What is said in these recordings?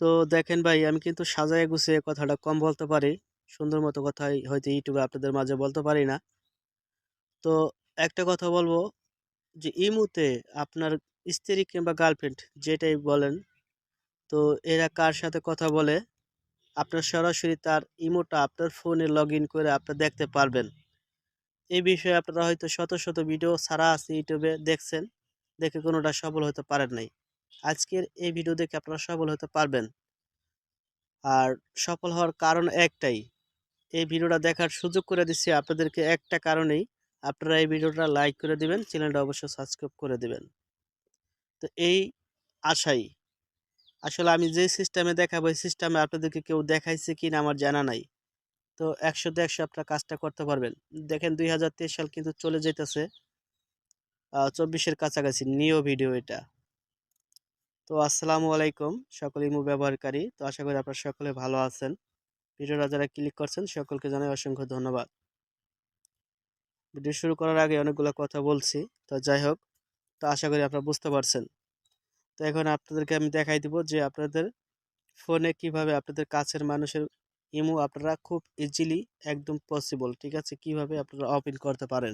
তো দেখেন ভাই, আমি কিন্তু সাজায় গুছিয়ে কথাটা কম বলতে পারি। সুন্দর মতো কথাই হয়তো ইউটিউবে আপনাদের মাঝে বলতে পারি না। তো একটা কথা বলবো যে ইমুতে আপনার স্ত্রী কিংবা গার্লফ্রেন্ড যেটাই বলেন, তো এরা কার সাথে কথা বলে আপনার সরাসরি তার ইমোটা আপনার ফোনে লগ ইন করে আপনারা দেখতে পারবেন। এই বিষয়ে আপনারা হয়তো শত শত ভিডিও ছাড়া আছে ইউটিউবে দেখছেন, দেখে কোনোটা সফল হতে পারেন নাই। আজকের এই ভিডিও দেখে আপনারা সফল হতে পারবেন। আর সফল হওয়ার কারণ একটাই, এই ভিডিওটা দেখার সুযোগ করে দিচ্ছি আপনাদেরকে একটা কারণেই। আপনারা এই ভিডিওটা লাইক করে দিবেন, চ্যানেলটা অবশ্যই সাবস্ক্রাইব করে দিবেন। তো এই আশাই আসলে আমি যে সিস্টেমে দেখাবো, এই সিস্টেমে আপনাদেরকে কেউ দেখাইছে কিনা আমার জানা নাই। তো ১০০ তে ১০০ আপনারা কাজটা করতে পারবেন। দেখেন ২০২৩ সাল কিন্তু চলে যাইতেছে, ২৪-এর কাছাকাছি নিউ ভিডিও এটা। তো আসসালামু আলাইকুম সকল ইমো ব্যবহারকারী। তো আশা করি আপনারা সকলে ভালো আছেন। ভিডিওটা যারা ক্লিক করছেন সকলকে জানাই অসংখ্য ধন্যবাদ। ভিডিও শুরু করার আগে অনেকগুলো কথা বলছি, তো যাই হোক, তো আশা করি আপনারা বুঝতে পারছেন। তো এখন আপনাদেরকে আমি দেখাই দিব যে আপনাদের ফোনে কিভাবে আপনাদের কাছের মানুষের ইমো আপনারা খুব ইজিলি, একদম পসিবল, ঠিক আছে, কিভাবে আপনারা ওপেন করতে পারেন।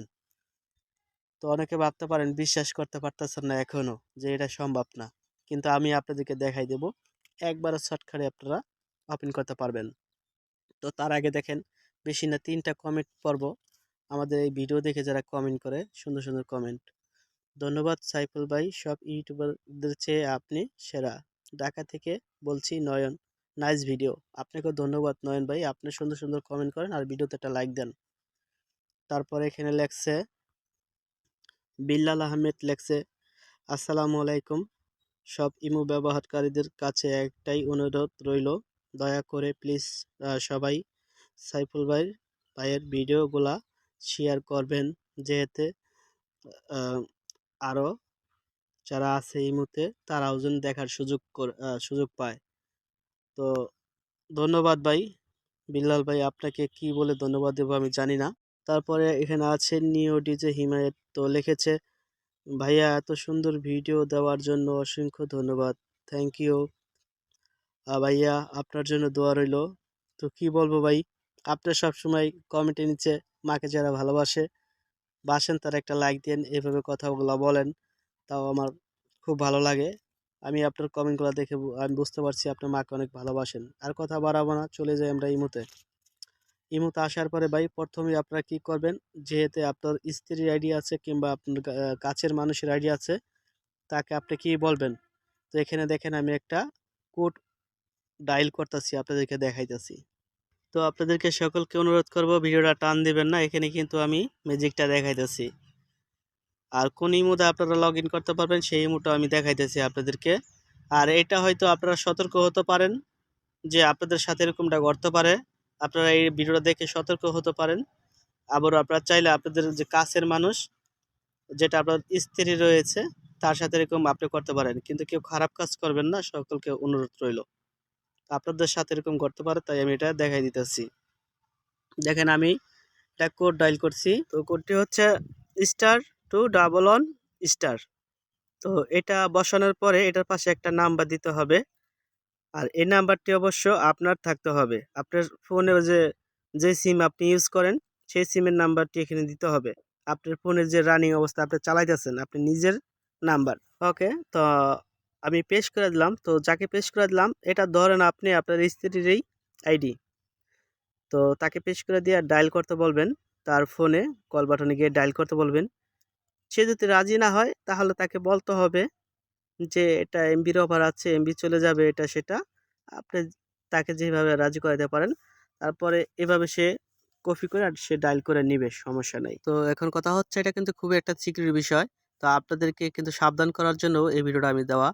তো অনেকে ভাবতে পারেন, বিশ্বাস করতে পারতেছেন না এখনো যে এটা সম্ভব না, কিন্তু আমি আপনাদেরকে দেখাই দেব একবারে শর্টকাটে আপনারা ওপেন করতে পারবেন। তো তার আগে দেখেন, বেশি না 3টা কমেন্ট পড়ব আমাদের এই ভিডিও দেখে, যারা কমেন্ট করে সুন্দর সুন্দর কমেন্ট। ধন্যবাদ সাইফুল ভাই, সব ইউটিউবারদের চেয়ে আপনি সেরা। ঢাকা থেকে বলছি নয়ন, নাইস ভিডিও। আপনাকেও ধন্যবাদ নয়ন ভাই, আপনি সুন্দর সুন্দর কমেন্ট করেন আর ভিডিওতে একটা লাইক দেন। তারপরে এখানে লেখছে বিল্লাল আহমেদ, লেখছে আসসালামু আলাইকুম, সব ইমো ব্যবহারকারীদের কাছে একটাই অনুরোধ রইল, দয়া করে প্লিজ সবাই সাইফুল ভাইয়ের ভিডিওগুলা শেয়ার করবেন, যেহেতু আরও যারা আছে এই মুহূর্তে তারাও যেন দেখার সুযোগ পায়। তো ধন্যবাদ ভাই বিল্লাল ভাই, আপনাকে কি বলে ধন্যবাদ দেবো আমি জানি না। তারপরে এখানে আছে নিও ডিজে হিমায়ত, তো লিখেছে ভাইয়া এত সুন্দর ভিডিও দেওয়ার জন্য অসংখ্য ধন্যবাদ, থ্যাংক ইউ ভাইয়া, আপনার জন্য দোয়া রইল। তো কি বলবো ভাই, আপনার সবসময় কমেন্টের নিচে মাকে যারা বাসেন তারা একটা লাইক দেন, এভাবে কথাগুলো বলেন, তাও আমার খুব ভালো লাগে। আমি আপনার কমেন্টগুলো দেখে আমি বুঝতে পারছি আপনার মাকে অনেক ভালোবাসেন। আর কথা বাড়াবো না, চলে যাই আমরা ইমোতে। ইমোতে আসার পরে ভাই প্রথমে আপনারা কি করবেন, যেহেতু আপনার স্ত্রীর আইডি আছে কিংবা আপনার কাছের মানুষের আইডি আছে, তাকে আপনি কি বলবেন। তো এখানে দেখেন আমি একটা কোড ডায়াল করতেছি, আপনাদেরকে দেখাইতেছি। তো আপনাদেরকে সকলকে অনুরোধ করব, ভিডিওটা টান দিবেন না, এখানে কিন্তু আমি ম্যাজিকটা দেখাইতেছি। আর কোন ইমোতে আপনারা লগ ইন করতে পারবেন সেই ইমোটা আমি দেখাইতেছি আপনাদেরকে। আর এটা হয়তো আপনারা সতর্ক হতে পারেন যে আপনাদের সাথে এরকমটা ঘটতে পারে, আপনারা এই ভিডিওটা দেখে সতর্ক হতে পারেন। আবার আপনারা চাইলে আপনাদের যে কাছের মানুষ, যেটা আপনার স্ত্রী রয়েছে, তার সাথে এরকম আপনি করতে পারেন, কিন্তু কেউ খারাপ কাজ করবেন না, সকলকে অনুরোধ রইল। আপনাদের সাথে এরকম করতে পারে, তাই আমি এটা দেখাই দিতেছি। দেখেন আমি একটা কোড ডায়াল করছি, তো কোডটি হচ্ছে *211*। তো এটা বসানোর পরে এটার পাশে একটা নাম্বার দিতে হবে, আর এই নাম্বারটি অবশ্য আপনার থাকতে হবে। আপনার ফোনে যে সিম আপনি ইউজ করেন সেই সিমের নাম্বারটি এখানে দিতে হবে। আপনার ফোনের যে রানিং অবস্থা আপনি চালাইতেছেন, আপনি নিজের নাম্বার। ওকে, তো আমি পেশ করে দিলাম। তো যাকে পেশ করে দিলাম, এটা ধরেন আপনি আপনার স্ত্রীরই আইডি। তো তাকে পেশ করে দিয়ে ডায়াল করতে বলবেন, তার ফোনে কল বাটনে গিয়ে ডায়াল করতে বলবেন। সে যদি রাজি না হয় তাহলে তাকে বলতে হবে যে এটা এমবির অফার আছে, এমবি চলে যাবে, এটা সেটা আপনি তাকে যেভাবে রাজি করাতে পারেন। তারপরে এভাবে সে কপি করে আর সে ডায়াল করে নিবে, সমস্যা নাই। তো এখন কথা হচ্ছে, এটা কিন্তু খুবই একটা সিক্রেট বিষয়, তো আপনাদেরকে কিন্তু সাবধান করার জন্য এই ভিডিওটা আমি দেওয়া।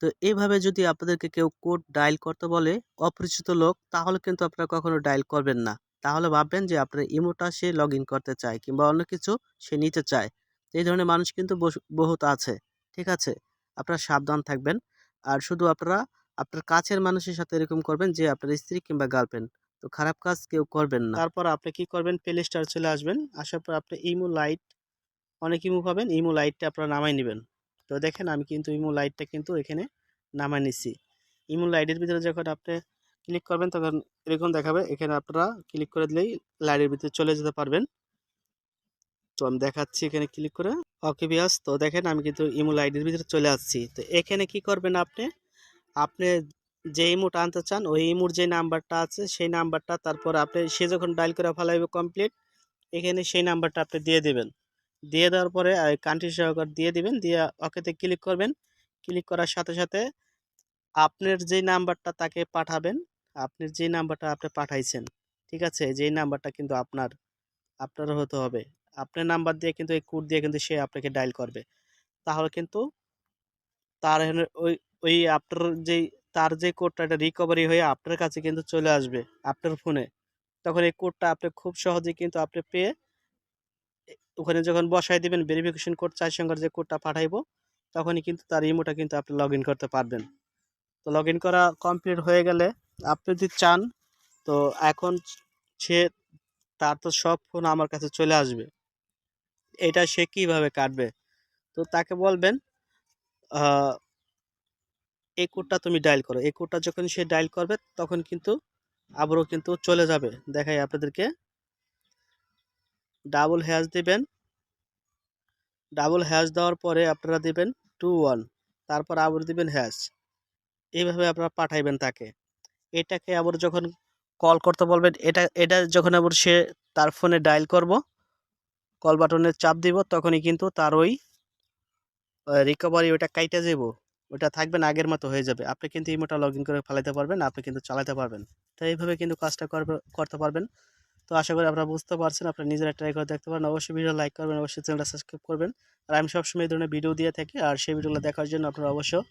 তো এইভাবে যদি আপনাদেরকে কেউ কোড ডায়াল করতে বলে, অপরিচিত লোক, তাহলে কিন্তু আপনারা কখনো ডায়াল করবেন না। তাহলে ভাববেন যে আপনার ইমোটা সে লগ ইন করতে চায় কিংবা অন্য কিছু সে নিতে চায়। এই ধরনের মানুষ কিন্তু বহুত আছে, ঠিক আছে, আপনারা সাবধান থাকবেন। আর শুধু আপনারা আপনার কাছের মানুষের সাথে এরকম করবেন যে আপনার স্ত্রী কিংবা গার্লফ্রেন্ড, তো খারাপ কাজ কেউ করবেন না। তারপর আপনি কি করবেন, প্লে স্টোর চলে আসবেন, আসার পর আপনি ইমো লাইট, অনেক ইমো পাবেন, ইমো লাইটটা আপনারা নামাই নেবেন। তো দেখেন আমি কিন্তু ইমো লাইটটা কিন্তু এখানে নামাই নিছি। ইমো আইডির ভিতরে যখন আপনি ক্লিক করবেন তখন এরকম দেখাবে, এখানে আপনারা ক্লিক করে দিলেই লাইনের ভিতরে চলে যেতে পারবেন। তো আমি দেখাচ্ছি এখানে ক্লিক করে। ওকে ভিউয়ার্স, তো দেখেন আমি কিন্তু ইমো আইডির ভিতরে চলে আসছি। তো এখানে কি করবেন আপনি, আপনি যে ইমোটা আনতে চান ওই ইমোর যে নাম্বারটা আছে সেই নাম্বারটা, তারপর আপনি সে যখন ডায়াল করে ফেলাইবে কমপ্লিট, এখানে সেই নাম্বারটা আপনি দিয়ে দিবেন। দিয়ে দেওয়ার পরে কান্ট্রি সহকারে দিয়ে দিবেন, দিয়ে ওকেতে ক্লিক করবেন। ক্লিক করার সাথে সাথে আপনার যেই নাম্বারটা তাকে পাঠাবেন, আপনার যেই নাম্বারটা আপনি পাঠাইছেন, ঠিক আছে, যেই নাম্বারটা কিন্তু আপনার হতে হবে। আপনার নাম্বার দিয়ে কিন্তু এই কোড দিয়ে কিন্তু সে আপনাকে ডায়াল করবে। তাহলে কিন্তু তার ওই ওই আপনার যেই তার যে কোডটা এটা রিকভারি হয়ে আপনার কাছে কিন্তু চলে আসবে আপনার ফোনে। তখন এই কোডটা আপনি খুব সহজেই কিন্তু আপনি পেয়ে ওখানে যখন বসায় দিবেন ভেরিফিকেশন কোড 4 সংখ্যার যে কোডটা পাঠাইবো, তখনই কিন্তু তার ইমোটা কিন্তু আপনি লগ ইন করতে পারবেন। তো লগ ইন করা কমপ্লিট হয়ে গেলে আপনি যদি চান, তো এখন সে তার তো সব ফোন আমার কাছে চলে আসবে। এটা সে কিভাবে কাটবে? তো তাকে বলবেন এই কোডটা তুমি ডায়াল করো। এই কোডটা যখন সে ডায়াল করবে তখন কিন্তু আবারও কিন্তু চলে যাবে। দেখাই আপনাদেরকে, ডাবল হ্যাশ দিবেন। ডাবল হ্যাশ দেওয়ার পরে আপনারা দিবেন 21, তারপর আবার দিবেন হ্যাশ। এইভাবে আপনারা পাঠাইবেন তাকে। এটাকে আবার যখন কল করতে বলবেন, এটা যখন আবার সে তার ফোনে ডায়াল করব, কল বাটনে চাপ দিব, তখনই কিন্তু তার ওই রিকভারি ওটা কাইটা যাব, ওটা থাকবে না, আগের মতো হয়ে যাবে। আপনি কিন্তু ইমোটা লগ ইন করে ফেলাইতে পারবেন, আপনি কিন্তু চালাতে পারবেন। তো এইভাবে কিন্তু কাজটা করতে পারবেন। তো আশা করি আপনারা বুঝতে পারছেন, আপনারা নিজেরা ট্রাই করে দেখতে পারেন। অবশ্যই ভিডিও লাইক করবেন, অবশ্যই চ্যানেলটা সাবস্ক্রাইব করবেন। আর আমি সবসময় এই ধরনের ভিডিও দিয়ে থাকি, আর সেই ভিডিওগুলো দেখার জন্য আপনারা অবশ্যই